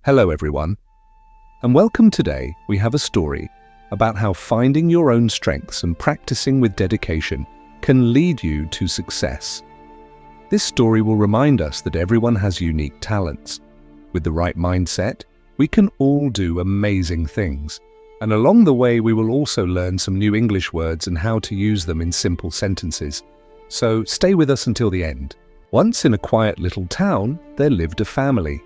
Hello everyone, and welcome. Today we have a story about how finding your own strengths and practicing with dedication can lead you to success. This story will remind us that everyone has unique talents. With the right mindset, we can all do amazing things. And along the way, we will also learn some new English words and how to use them in simple sentences. So stay with us until the end. Once in a quiet little town, there lived a family.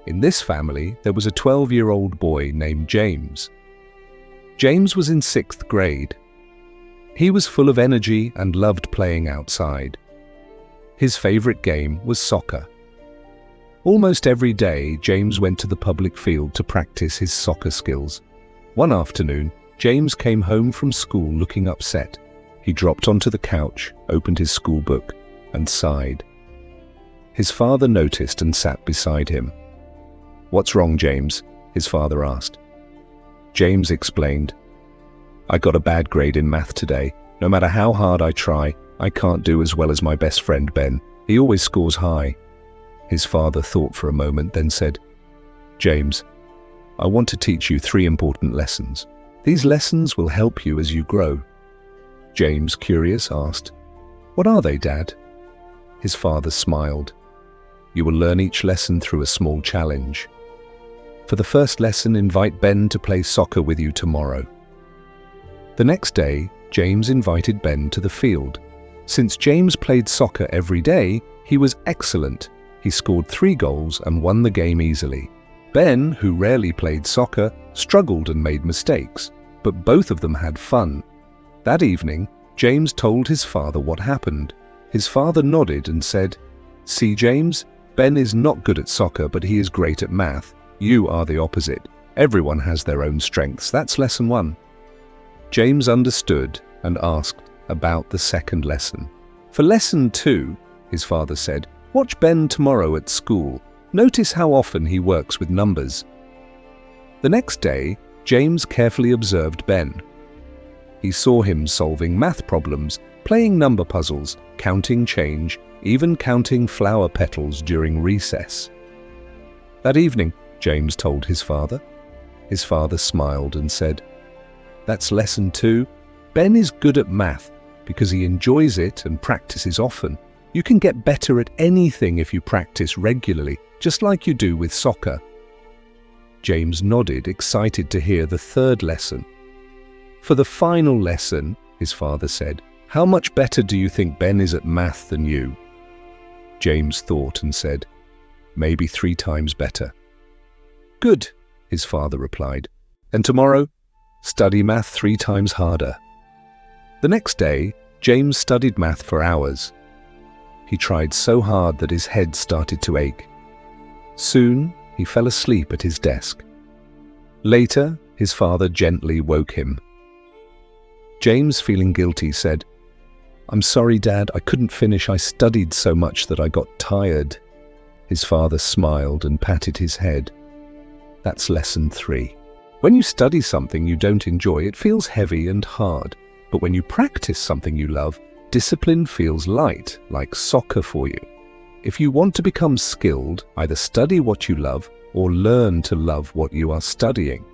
In this family, there was a 12-year-old boy named James. James was in 6th grade. He was full of energy and loved playing outside. His favorite game was soccer. Almost every day, James went to the public field to practice his soccer skills. One afternoon, James came home from school looking upset. He dropped onto the couch, opened his school book, and sighed. His father noticed and sat beside him. "What's wrong, James?" his father asked. James explained, "I got a bad grade in math today. No matter how hard I try, I can't do as well as my best friend Ben. He always scores high." His father thought for a moment, then said, "James, I want to teach you 3 important lessons. These lessons will help you as you grow." James, curious, asked, "What are they, Dad?" His father smiled. "You will learn each lesson through a small challenge. For the first lesson, invite Ben to play soccer with you tomorrow." The next day, James invited Ben to the field. Since James played soccer every day, he was excellent. He scored 3 goals and won the game easily. Ben, who rarely played soccer, struggled and made mistakes, but both of them had fun. That evening, James told his father what happened. His father nodded and said, "See, James, Ben is not good at soccer, but he is great at math. You are the opposite. Everyone has their own strengths. That's lesson 1. James understood and asked about the second lesson. "For lesson 2, his father said, "watch Ben tomorrow at school. Notice how often he works with numbers." The next day, James carefully observed Ben. He saw him solving math problems, playing number puzzles, counting change, even counting flower petals during recess. That evening, James told his father. His father smiled and said, "That's lesson 2. Ben is good at math because he enjoys it and practices often. You can get better at anything if you practice regularly, just like you do with soccer." James nodded, excited to hear the 3rd lesson. "For the final lesson," his father said, "how much better do you think Ben is at math than you?" James thought and said, "Maybe 3 times better." "Good," his father replied. "And tomorrow, study math 3 times harder." The next day, James studied math for hours. He tried so hard that his head started to ache. Soon, he fell asleep at his desk. Later, his father gently woke him. James, feeling guilty, said, "I'm sorry, Dad, I couldn't finish. I studied so much that I got tired." His father smiled and patted his head. That's lesson 3. When you study something you don't enjoy, it feels heavy and hard. But when you practice something you love, discipline feels light, like soccer for you. If you want to become skilled, either study what you love or learn to love what you are studying.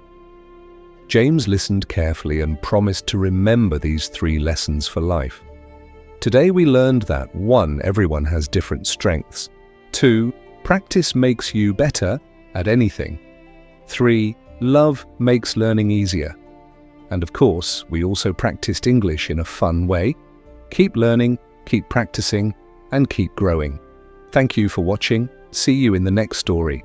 James listened carefully and promised to remember these 3 lessons for life. Today we learned that 1. Everyone has different strengths. 2. Practice makes you better at anything. 3. Love makes learning easier. And of course, we also practiced English in a fun way. Keep learning, keep practicing, and keep growing. Thank you for watching. See you in the next story.